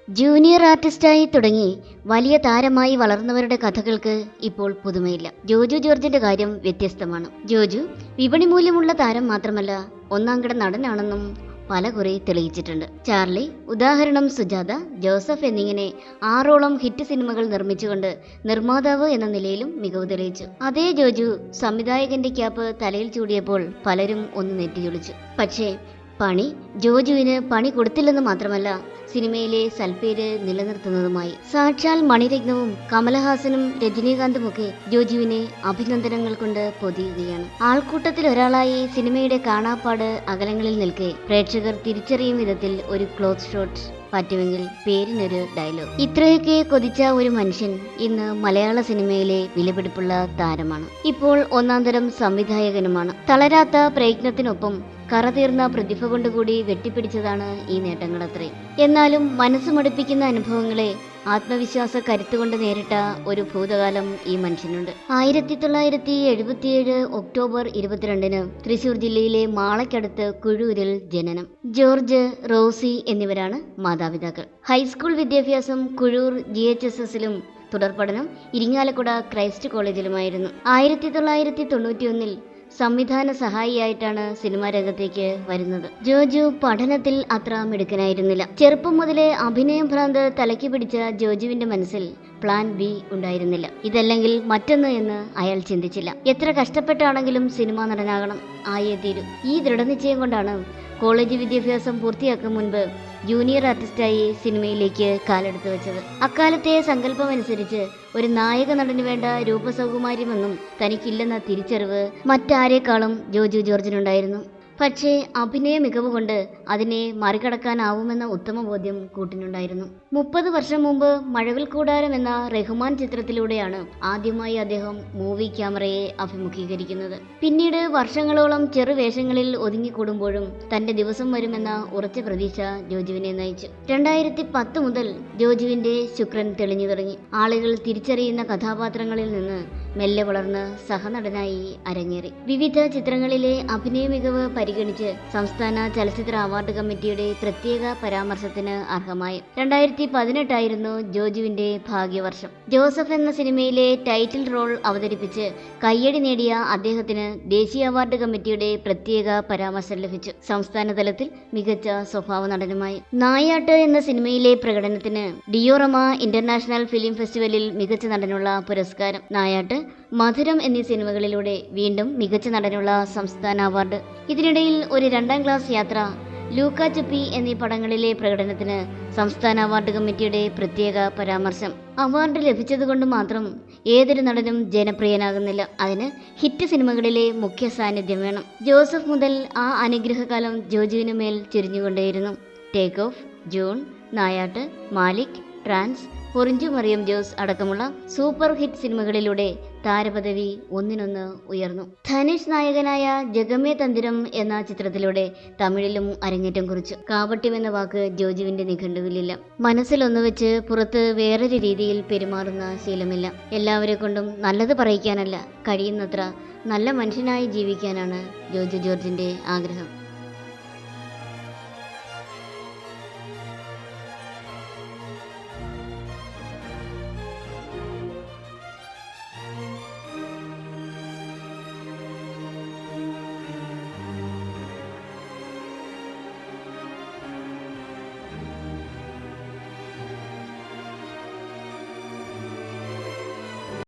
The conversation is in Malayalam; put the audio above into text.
ജൂനിയർ ആർട്ടിസ്റ്റായി തുടങ്ങി വലിയ താരമായി വളർന്നവരുടെ കഥകൾക്ക് ഇപ്പോൾ പുതുമയില്ല. ജോജു ജോർജിന്റെ കാര്യം വ്യത്യസ്തമാണ്. ജോജു വിപണി മൂല്യമുള്ള താരം മാത്രമല്ല, ഒന്നാംകിട നടനാണെന്നും പലകുറി തെളിയിച്ചിട്ടുണ്ട്. ചാർലി, ഉദാഹരണം സുജാത, ജോസഫ് എന്നിങ്ങനെ 6ഓളം ഹിറ്റ് സിനിമകൾ നിർമ്മിച്ചുകൊണ്ട് നിർമ്മാതാവ് എന്ന നിലയിലും മികവ് തെളിയിച്ചു. അതേ ജോജു സംവിധായകന്റെ ക്യാപ്പ് തലയിൽ ചൂടിയപ്പോൾ പലരും ഒന്ന് നെറ്റിയൊളിച്ചു. പക്ഷേ ജോജുവിന് പണി കൊടുത്തില്ലെന്ന് മാത്രമല്ല, സിനിമയിലെ സൽപ്പേര് നിലനിർത്തുന്നതുമായി. സാക്ഷാൽ മണിരത്നവും കമലഹാസനും രജനീകാന്തുമൊക്കെ ജോജുവിനെ അഭിനന്ദനങ്ങൾ കൊണ്ട് പൊതിയുകയാണ്. ആൾക്കൂട്ടത്തിൽ ഒരാളായി സിനിമയുടെ കാണാപ്പാട് അകലങ്ങളിൽ നിൽക്കെ പ്രേക്ഷകർ തിരിച്ചറിയും വിധത്തിൽ ഒരു ക്ലോസ് ഷോട്ട്, പറ്റുമെങ്കിൽ പേരിനൊരു ഡയലോഗ്. ഇത്രയൊക്കെ കൊതിച്ച ഒരു മനുഷ്യൻ ഇന്ന് മലയാള സിനിമയിലെ വിലപിടിപ്പുള്ള താരമാണ്. ഇപ്പോൾ ഒന്നാന്തരം സംവിധായകനുമാണ്. തളരാത്ത പ്രയത്നത്തിനൊപ്പം കറതീർന്ന പ്രതിഭ കൊണ്ടുകൂടി വെട്ടിപ്പിടിച്ചതാണ് ഈ നേട്ടങ്ങളത്രേ. എന്നാലും മനസ്സ് മടുപ്പിക്കുന്ന അനുഭവങ്ങളെ ആത്മവിശ്വാസ കരുത്തുകൊണ്ട് നേരിട്ട ഒരു ഭൂതകാലം ഈ മനുഷ്യനുണ്ട്. 1977 ഒക്ടോബർ 22 തൃശൂർ ജില്ലയിലെ മാളയ്ക്കടുത്ത് കുഴൂരിൽ ജനനം. ജോർജ്, റോസി എന്നിവരാണ് മാതാപിതാക്കൾ. ഹൈസ്കൂൾ വിദ്യാഭ്യാസം കുഴൂർ GHSSലും തുടർപഠനം ഇരിങ്ങാലക്കുട ക്രൈസ്റ്റ് കോളേജിലുമായിരുന്നു. 1991 സംവിധാന സഹായിയായിട്ടാണ് സിനിമാ രംഗത്തേക്ക് വരുന്നത്. ജോജു പഠനത്തിൽ അത്ര മിടുക്കനായിരുന്നില്ല. ചെറുപ്പം മുതലേ അഭിനയം ഭ്രാന്ത് തലയ്ക്ക് പിടിച്ച ജോജുവിന്റെ മനസ്സിൽ പ്ലാൻ ബി ഉണ്ടായിരുന്നില്ല. ഇതല്ലെങ്കിൽ മറ്റൊന്ന് എന്ന് അയാൾ ചിന്തിച്ചില്ല. എത്ര കഷ്ടപ്പെട്ടാണെങ്കിലും സിനിമാ നടനാകണം, ആയേ തീരൂ. ഈ ദൃഢനിശ്ചയം കൊണ്ടാണ് കോളേജ് വിദ്യാഭ്യാസം പൂർത്തിയാക്കും മുൻപ് ജൂനിയർ ആർട്ടിസ്റ്റായി സിനിമയിലേക്ക് കാലെടുത്തു വെച്ചത്. അക്കാലത്തെ സങ്കല്പമനുസരിച്ച് ഒരു നായക നടന് വേണ്ട രൂപസൗകുമാര്യമൊന്നും തനിക്കില്ലെന്ന തിരിച്ചറിവ് മറ്റാരേക്കാളും ജോജു ജോർജിനുണ്ടായിരുന്നു. പക്ഷേ അഭിനയ മികവ് കൊണ്ട് അതിനെ മറികടക്കാനാവുമെന്ന ഉത്തമ ബോധ്യം കൂട്ടിനുണ്ടായിരുന്നു. 30 വർഷം മുമ്പ് മഴവിൽ കൂടാരം എന്ന റഹ്മാൻ ചിത്രത്തിലൂടെയാണ് ആദ്യമായി അദ്ദേഹം മൂവി ക്യാമറയെ അഭിമുഖീകരിക്കുന്നത്. പിന്നീട് വർഷങ്ങളോളം ചെറുവേഷങ്ങളിൽ ഒതുങ്ങിക്കൂടുമ്പോഴും തന്റെ ദിവസം വരുമെന്ന ഉറച്ച പ്രതീക്ഷ ജോജുവിനെ നയിച്ചു. 2010 മുതൽ ജോജുവിന്റെ ശുക്രൻ തെളിഞ്ഞു തുടങ്ങി. ആളുകൾ തിരിച്ചറിയുന്ന കഥാപാത്രങ്ങളിൽ നിന്ന് മെല്ലെ വളർന്ന് സഹനടനായി അരങ്ങേറി. വിവിധ ചിത്രങ്ങളിലെ അഭിനയ മികവ് പരിഗണിച്ച് സംസ്ഥാന ചലച്ചിത്ര അവാർഡ് കമ്മിറ്റിയുടെ പ്രത്യേക പരാമർശത്തിന് അർഹമായി. 2018 ജോജുവിന്റെ ഭാഗ്യവർഷം. ജോസഫ് എന്ന സിനിമയിലെ ടൈറ്റിൽ റോൾ അവതരിപ്പിച്ച് കയ്യടി നേടിയ അദ്ദേഹത്തിന് ദേശീയ അവാർഡ് കമ്മിറ്റിയുടെ പ്രത്യേക പരാമർശം ലഭിച്ചു. സംസ്ഥാന തലത്തിൽ മികച്ച സ്വഭാവ നടനുമായി. നായാട്ട് എന്ന സിനിമയിലെ പ്രകടനത്തിന് ഡിയോറമ ഇന്റർനാഷണൽ ഫിലിം ഫെസ്റ്റിവലിൽ മികച്ച നടനുള്ള പുരസ്കാരം. നായാട്ട്, മധുരം എന്നീ സിനിമകളിലൂടെ വീണ്ടും മികച്ച നടനുള്ള സംസ്ഥാന അവാർഡ്. ഇതിനിടയിൽ ഒരു 2ാം ക്ലാസ് യാത്ര, ലൂക്ക ചുപ്പി എന്നീ പടങ്ങളിലെ പ്രകടനത്തിന് സംസ്ഥാന അവാർഡ് കമ്മിറ്റിയുടെ പ്രത്യേക പരാമർശം. അവാർഡ് ലഭിച്ചതുകൊണ്ട് മാത്രം ഏതൊരു നടനും ജനപ്രിയനാകുന്നില്ല. അതിന് ഹിറ്റ് സിനിമകളിലെ മുഖ്യ സാന്നിധ്യം വേണം. ജോസഫ് മുതൽ ആ അനുഗ്രഹകാലം ജോജുവിനു മേൽ ചുരിഞ്ഞുകൊണ്ടേയിരുന്നു. Take off, June, Nayattu, Malik, trance, Porinju Mariyam Jose അടക്കമുള്ള സൂപ്പർ ഹിറ്റ് സിനിമകളിലൂടെ താരപദവി ഒന്നിനൊന്ന് ഉയർന്നു. ധനുഷ് നായകനായ ജഗമേ തന്തിരം എന്ന ചിത്രത്തിലൂടെ തമിഴിലും അരങ്ങേറ്റം കുറിച്ചു. കാപട്യം എന്ന വാക്ക് ജോജുവിന്റെ നിഘണ്ടുവിലില്ല. മനസ്സിലൊന്നു വെച്ച് പുറത്ത് വേറൊരു രീതിയിൽ പെരുമാറുന്ന ശീലമില്ല. എല്ലാവരെ കൊണ്ടും നല്ലത് പറയിക്കാനല്ല, കഴിയുന്നത്ര നല്ല മനുഷ്യനായി ജീവിക്കാനാണ് ജോജു ജോർജിന്റെ ആഗ്രഹം.